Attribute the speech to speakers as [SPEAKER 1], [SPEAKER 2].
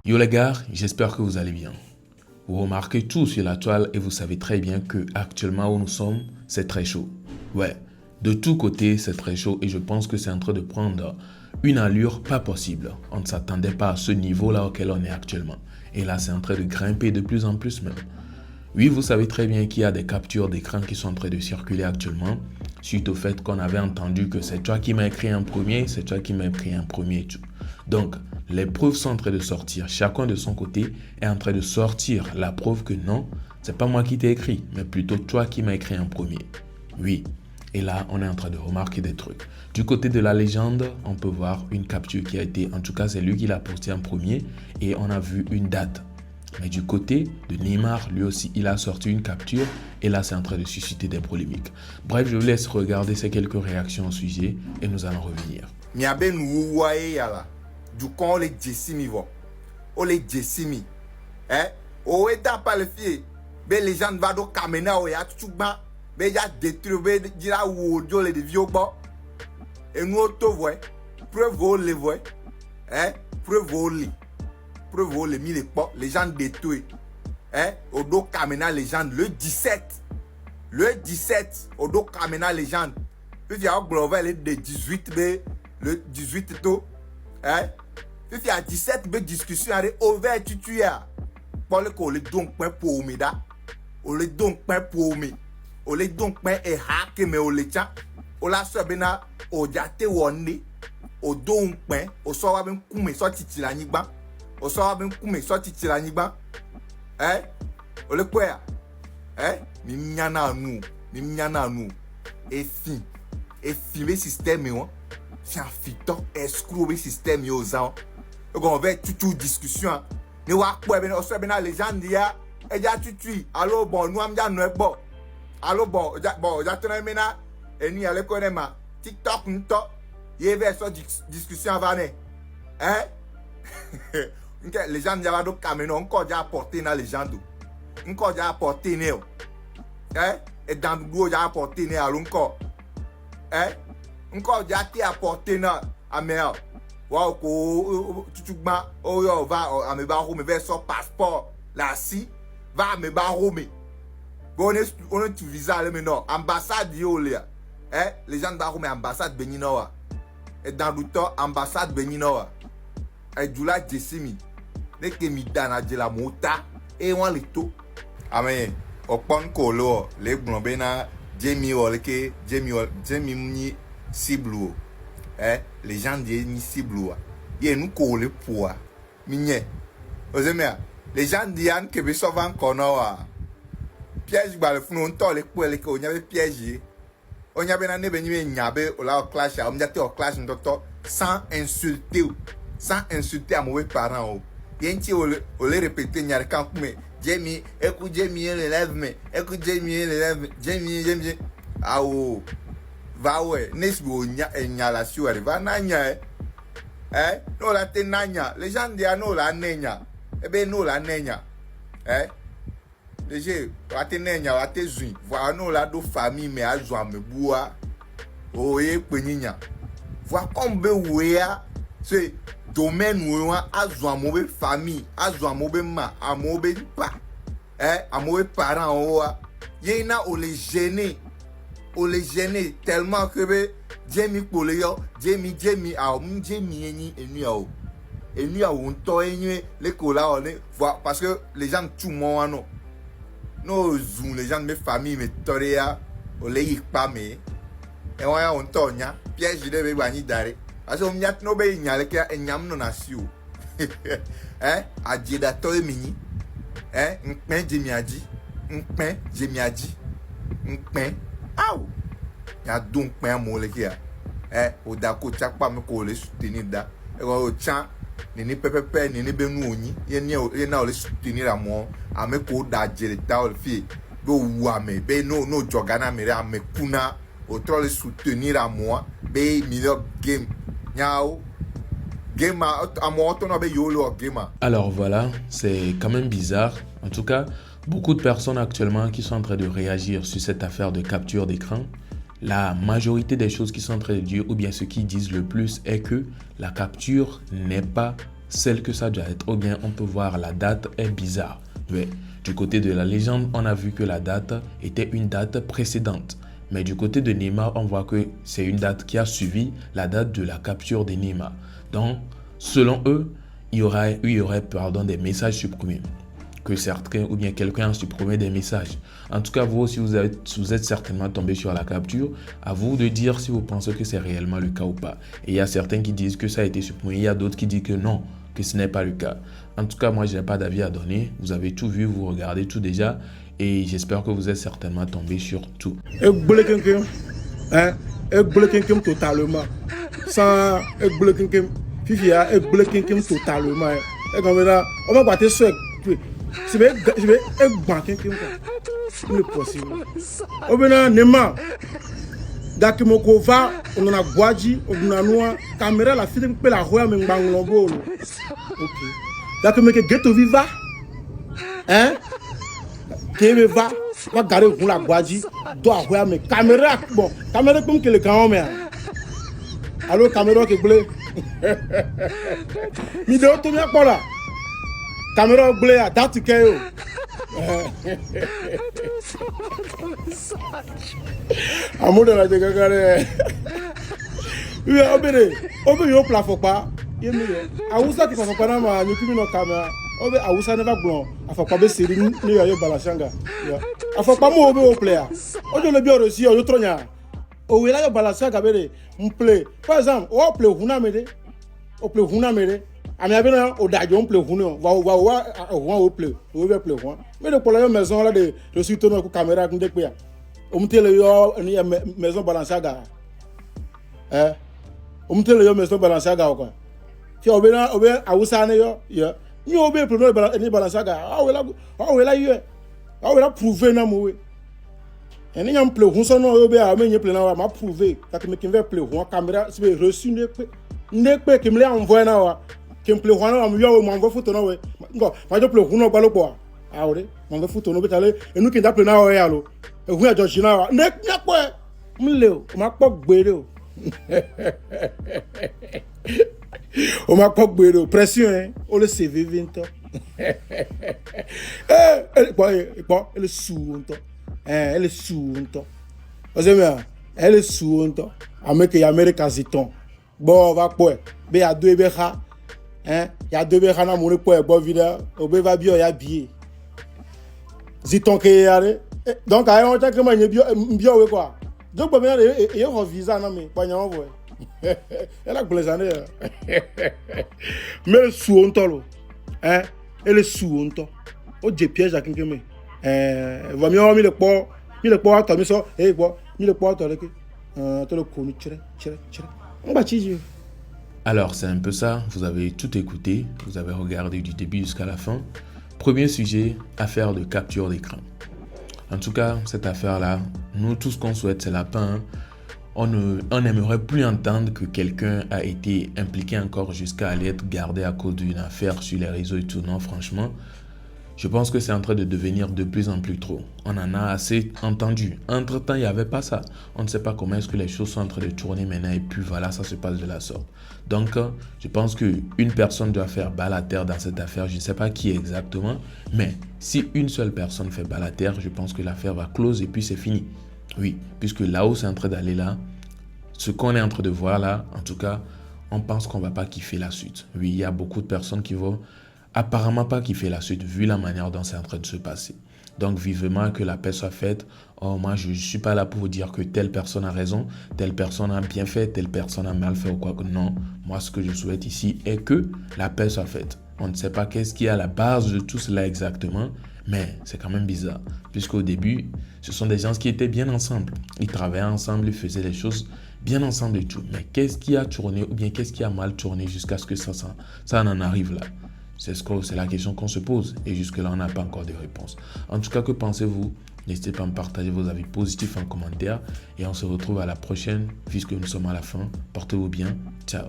[SPEAKER 1] Yo les gars, j'espère que vous allez bien. Vous remarquez tout sur la toile et vous savez très bien que actuellement où nous sommes, c'est très chaud. Ouais, de tous côtés, c'est très chaud et je pense que c'est en train de prendre une allure pas possible. On ne s'attendait pas à ce niveau-là auquel on est actuellement. Et là, c'est en train de grimper de plus en plus même. Oui, vous savez très bien qu'il y a des captures d'écran qui sont en train de circuler actuellement, suite au fait qu'on avait entendu que c'est toi qui m'as écrit en premier, c'est toi qui m'as écrit en premier et tout. Donc, les preuves sont en train de sortir. Chacun de son côté est en train de sortir la preuve que non, c'est pas moi qui t'ai écrit, mais plutôt toi qui m'as écrit en premier. Oui. Et là, on est en train de remarquer des trucs. Du côté de la légende, on peut voir une capture qui a été, en tout cas, c'est lui qui l'a posté en premier et on a vu une date. Mais du côté de Neymar, lui aussi, il a sorti une capture et là, c'est en train de susciter des polémiques. Bref, je vous laisse regarder ces quelques réactions au sujet et nous allons revenir.
[SPEAKER 2] Miabe nuwaye yala. Du con le jessimi vo. O le jessimi. O eta pas le fie. Be les gens va do kamena o ya tchugba. Be ya détruire be dira wo jo le de vieux bo. Et nous auto voix. Preuve o le voix. Preuve o li. Preuve o le mi le po. Les gens détruits. O do kamena légende le 17. Le 17 o do kamena légende. Puis il y a un global de 18 b le 18 to. Puis il y a 17 b discussion avec over tutuya. Pour le coup, le donc point pour me da. O le donc point pour me. O le donc point e hack me o le cha. O la so bena o jate wonde. O donc point o so wa ben kume so titila nyigba. O so wa ben kume so titila nyigba. O le quoi? Ni nyana nu. Ni nyana nu. Et fin le système yo. C'est un fiton escroc le système yo za. On va tout discussion. Ni wa quoi ben o so bena légende ya. E ja tutu. Allo bon nous am ja no bon. Allo bon ja tena mena eni ale ko ne ma TikTok nto. Ye ve so discussion va ne. Les gens ja va do kameno encore ja apporter na légende. Encore ja apporter ne o. Et dans le ja apporter ne allo encore. Encore ja ti apporter na amel. Wa ko tutugba o yo va ame ba ho me ve so passeport la si va me ba ho me. On est visa le maintenant ambassade yo le. Les gens ba ho me ambassade Benina wa. Et dans le temps ambassade Benina wa. Et Jula Jessimi. Ne ke mi dana de la mota et on le to. Amen. Okpon ko lo le gbon na Jamie o le ke Jamie ni cible. Les gens disent ni cible. Ye nous coller pour minye. Ozemia, les gens disent que be souvent konoa. Piège ba le funu on to le ko le ko nya be piège. On nya be na ne be ni nyabe o la clash a on jate o clash ndoto sans insulter à mauvais parents. Yenti o le répéter nya kan kume Jamie écoute Jamie le lève me écoute Jamie le lève Jamie ah oh va ouais nesbo nya la suare va nanya no la te nanya les gens disent no la nenya ben no la nenya les gens la te nenya la te zui va no la do famille mais a zo me bua o e peninya va comme be wea c'est domaine où a zo amobe famille a zo amobe ma amobe pa amobe parents o yena o les gêner tellement que be Jamie pole yo Jamie a Jamie eni a on to eni le kola on voir parce que les gens tout monde no zoom les gens de famille me toria o le yik pa me e on to nya piège de be bani dare parce que on nyat no be nya le ke enyam no na si o ajeda to emini npen Jamie aji npen aw ya donc pe mo le ke o da ko chakpa me ko le soutenir da e o chan ni pepepe ni be nu oni ye na o le soutenir amo ame ko da jere ta o fi go wa me be no jogana me ame kuna o tro le soutenir amo be million game nyao game amo to no be yolo game.
[SPEAKER 1] Alors voilà, c'est quand même bizarre. En tout cas, beaucoup de personnes actuellement qui sont en train de réagir sur cette affaire de capture d'écran. La majorité des choses qui sont en train de dire, ou bien ce qu'ils disent le plus, est que la capture n'est pas celle que ça doit être, ou bien on peut voir la date est bizarre. Mais du côté de la légende, on a vu que la date était une date précédente. Mais du côté de Neymar, on voit que c'est une date qui a suivi la date de la capture de Neymar. Donc, selon eux, il y aurait des messages supprimés. Que certains ou bien quelqu'un a supprimé des messages. En tout cas, vous aussi, vous êtes certainement tombé sur la capture. À vous de dire si vous pensez que c'est réellement le cas ou pas. Et il y a certains qui disent que ça a été supprimé. Il y a d'autres qui disent que non, que ce n'est pas le cas. En tout cas, moi, je n'ai pas d'avis à donner. Vous avez tout vu, vous regardez tout déjà. Et j'espère que vous êtes certainement tombé sur tout.
[SPEAKER 3] Totalement. Sans Fifia, totalement. Et comme là, on va battre ce. Je vais banquer quelqu'un. C'est possible. On va Neymar. Dakimokova, on a Guadji, on a Noa, caméra la fille peut la roi mais Banglombo. Ok. Dakimeke Ghetto Viva. Hein? Qui va garder pour la Guadji, doit avoir mes caméras. Bon, caméra comme que le grand mais. Alors caméra qui bleu. Vidéo tout bien pour là. Caméra bleu à date que yo. Amour de la dégagare. Oui, obéi au plafond pas. Il me dit, Aoussa qui fait pas na ma, nous qui nous caméra. Obéi Aoussa ne va blanc. Afa pas be série ni yo balachanga. Afa pas mo obéi au player. Ojo le bien reçu yo tronya. O wela yo balachanga bere. M'play. Par exemple, o play huna mede. O play huna mede. Ami abena o dajo on play huna. Va o play. O be play huna. Mais de pour la maison là de suite no caméra ndé pe ya. O mtele yo ni maison balachanga. O mtele yo maison balachanga quoi. Fi obena obe Awusa ne yo yo. Ni obe play ni balachanga. Ah wela yo. Ah wela prouver na mo we. Et ni yam play hunso no obe a me play na ma prouver that me kin ve play hun caméra c'est reçu ne pe ki me envoyer na wa ki me play hun na mo yo mo envoyer photo na we ngo ma jo play hun no balo po a ore mo envoyer photo no be tale enu kin da play na wa ya lo e hun ajo shi na wa ne po mle o ma po gbere o o ma po gbere o pression hein o le CV 20 elle est sous elle est sous vous savez bien elle est sous Amérique ziton bon va quoi be ya deux beha hein ya deux beha na mo ko e bo vida o be va bio ya bie ziton ke yare donc ay on ta que ma bio we quoi donc ba bien e yo visa na me pa nya on voit elle a plaisane mais sous ontolo hein elle est sous o je piège à quelqu'un mais va mieux mi le po à mi so mi le po à toi to le connu tire on va chier.
[SPEAKER 1] Alors c'est un peu ça, vous avez tout écouté, vous avez regardé du début jusqu'à la fin. Premier sujet, affaire de capture d'écran. En tout cas, cette affaire-là, nous tout ce qu'on souhaite c'est la fin. On n'aimerait plus entendre que quelqu'un a été impliqué encore jusqu'à aller être gardé à cause d'une affaire sur les réseaux et tout. Non, franchement, je pense que c'est en train de devenir de plus en plus trop. On en a assez entendu. Entre-temps, il n'y avait pas ça. On ne sait pas comment est-ce que les choses sont en train de tourner maintenant et puis voilà, ça se passe de la sorte. Donc, je pense qu'une personne doit faire balle à terre dans cette affaire. Je ne sais pas qui exactement, mais si une seule personne fait balle à terre, je pense que l'affaire va close et puis c'est fini. Oui, puisque là où c'est en train d'aller là, ce qu'on est en train de voir là, en tout cas, on pense qu'on ne va pas kiffer la suite. Oui, il y a beaucoup de personnes qui vont apparemment pas kiffer la suite, vu la manière dont c'est en train de se passer. Donc, vivement que la paix soit faite. Oh, moi, je ne suis pas là pour vous dire que telle personne a raison, telle personne a bien fait, telle personne a mal fait ou quoi que non. Moi, ce que je souhaite ici est que la paix soit faite. On ne sait pas qu'est-ce qui est à la base de tout cela exactement, mais c'est quand même bizarre. Puisqu'au début, ce sont des gens qui étaient bien ensemble. Ils travaillaient ensemble, ils faisaient les choses bien ensemble et tout. Mais qu'est-ce qui a tourné ou bien qu'est-ce qui a mal tourné jusqu'à ce que ça en arrive là? C'est la question qu'on se pose et jusque-là, on n'a pas encore de réponse. En tout cas, que pensez-vous? N'hésitez pas à me partager vos avis positifs en commentaire et on se retrouve à la prochaine puisque nous sommes à la fin. Portez-vous bien. Ciao.